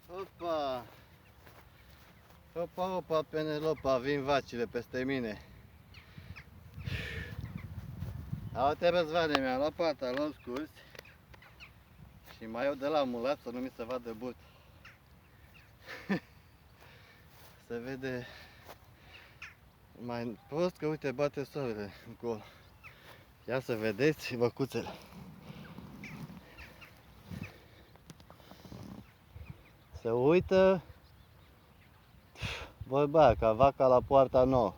Opa! Opa, opa, Penelopa, vin vacile peste mine. Uite, Răzvane, mi-am luat pantaloni scurți și mai eu de la mulat să nu mi se vadă but. Se vede mai prost că, uite, bate soarele încolo. Ia să vedeți văcuțele. Se uită vorba ca vaca la poarta nouă.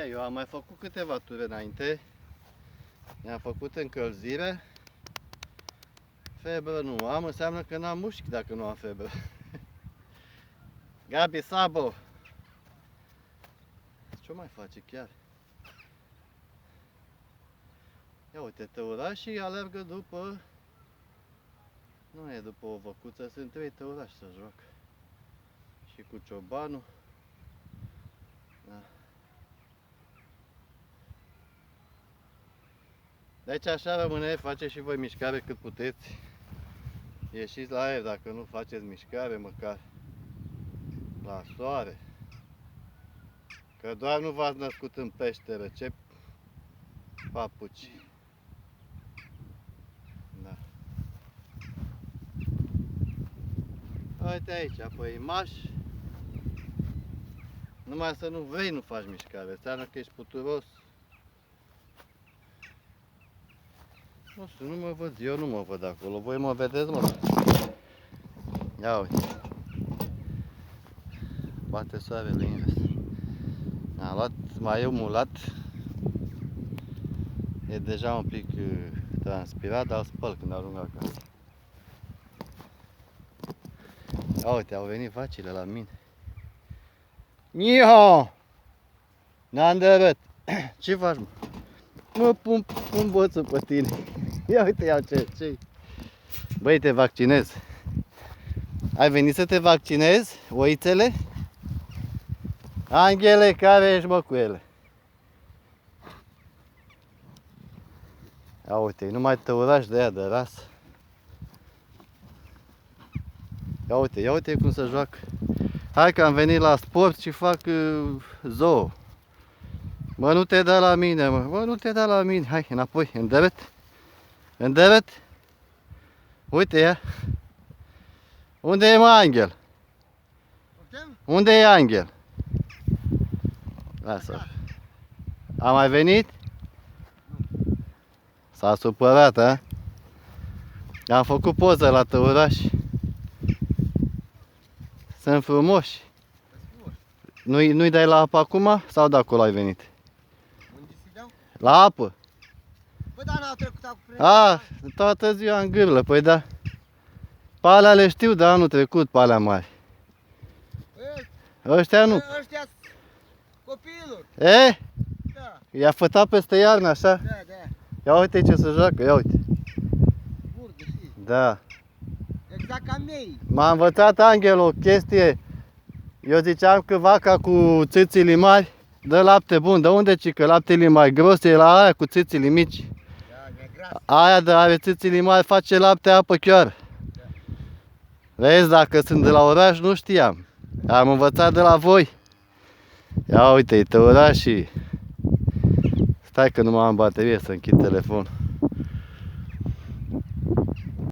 Eu am mai făcut câteva ture înainte. Mi-am făcut încălzire. Febră nu am, înseamnă că n-am mușchi dacă nu am febră. Gabi, Sabo! Ce mai face chiar? Ia uite, tăurașii alergă după... Nu e după o văcuță, sunt 3 tăurași să joacă. Și cu ciobanul. Da. Deci așa rămâne, faceți și voi mișcare cât puteți. Ieșiți la aer dacă nu faceți mișcare, măcar la soare. Că doar nu v-ați născut în peșteră, ce papuci. Da. Uite aici, apoi maș. Numai să nu vrei, nu faci mișcare, înseamnă că ești puturos. Nu știu, nu mă văd, eu nu mă văd acolo, voi mă vedeți, mă? Ia uite. Bate soarele invers. Am luat mai eu mulat. E deja un pic transpirat, dar îl spăl când ajung acasă. Ia uite, au venit vacile la mine. Niho! N-am dărât. Ce faci, mă? Mă pun boțul pe tine. Ia uite, iau ce. Băi, te vaccinez. Ai venit să te vaccinezi, oițele? Anghele, care ești, mă, cu ele? Ia uite, e numai tăurași de aia de rasă. Ia uite cum se joacă. Hai că am venit la sport și fac zoo. Mă, nu te da la mine, mă, nu te da la mine. Hai, înapoi, îndărât. Uite ea. Unde e, mă, Anghel? Unde e Anghel? Lasă. A mai venit? S-a supărat, a? Am făcut poză la tăurași. Sunt frumoși. Nu-i dai la apă acum? Sau de acolo ai venit? Unde să-i dau? La apă? Păi da, n-au trecut acum prin... Toată ziua în gârlă, păi da. Pe alea le știu de anul trecut, pe alea mari. Ăștia nu. Ăștia copiilor. E? Da. I-a fătat peste iarnă, așa? Da. Ia uite ce se joacă, ia uite. Burde, știi? Da. Exact ca mei. M-a învățat Anghel o chestie. Eu ziceam că vaca cu țâțile mari dă lapte bun. De unde ci că laptele mai gros e la aia cu țâțile mici? Da, e gras. Aia de are țâțile mari face lapte apă chiar. Da. Vezi, dacă sunt de la oraș nu știam. Am învățat de la voi. Ia uite, e tăurașii. Stai că nu mai am baterie să închid telefonul.